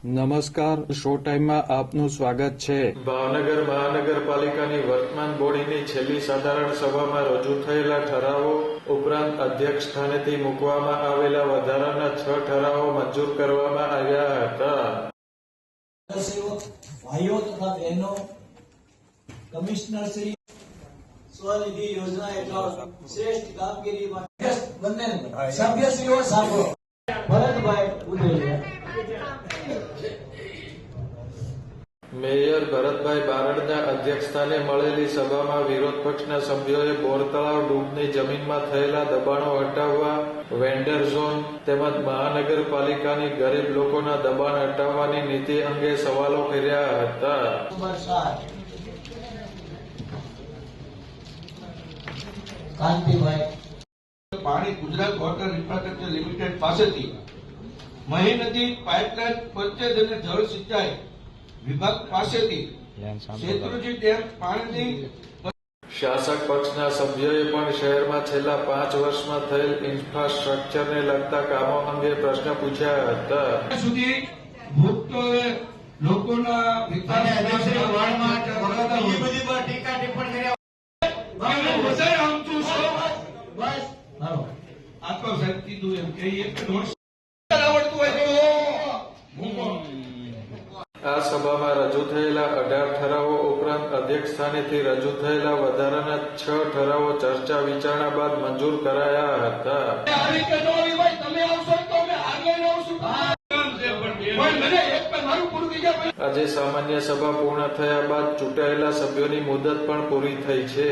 નમસ્કાર, શો ટાઈમમાં આપનું સ્વાગત છે. ભાવનગર મહાનગરપાલિકાની વર્તમાન બોડીની છેલ્લી સાધારણ સભામાં રજૂ થયેલા ઠરાવો ઉપરાંત અધ્યક્ષ સ્થાનેથી મૂકવામાં આવેલા વધારાના 6 ઠરાવો મંજૂર કરવામાં આવ્યા હતા. ભાઈઓ તથા બહેનો, કમિશનર શ્રી સ્વનિધિ યોજના હેઠળ શ્રેષ્ઠ કામગીરી માટે બંને સભ્યશ્રીઓ સાંભળો. ભરતભાઈ ઉદેલિયા. મેયર ભરતભાઈ બારડના અધ્યક્ષસ્થાને મળેલી સભામાં વિરોધ પક્ષના સભ્યોએ બોર તળાવ ડૂબની જમીનમાં થયેલા દબાણો હટાવવા, વેન્ડર ઝોન તેમજ મહાનગરપાલિકાની ગરીબ લોકોના દબાણ હટાવવાની નીતિ અંગે સવાલો કર્યા હતા. પાણી ગુજરાત વોટર ઇન્ફ્રાસ્ટ્રક્ચર લિમિટેડ પાસેથી મહી નદી પાઇપલાઇન પરચેજ અને જળ સિંચાઈ વિભાગ પાસેથી શેત્રુંજી ડેમ પાણીની. શાસક પક્ષના સભ્યોએ પણ શહેરમાં છેલ્લા 5 વર્ષમાં થયેલ ઇન્ફ્રાસ્ટ્રક્ચરને લગતા કામો અંગે પ્રશ્ન પૂછ્યા હતા. સુધી ભૂતપૂર્વ લોકોના વિકાસ આ સભામાં રજૂ થયેલા 18 ઠરાવો ઉપરાંત અધ્યક્ષ સ્થાનેથી રજૂ થયેલા વધારાના 6 ઠરાવો ચર્ચા વિચારણા બાદ મંજૂર કરાયા હતા. આજે સામાન્ય સભા પૂર્ણ થયા બાદ ચૂંટાયેલા સભ્યોની મુદત પણ પૂરી થઈ છે.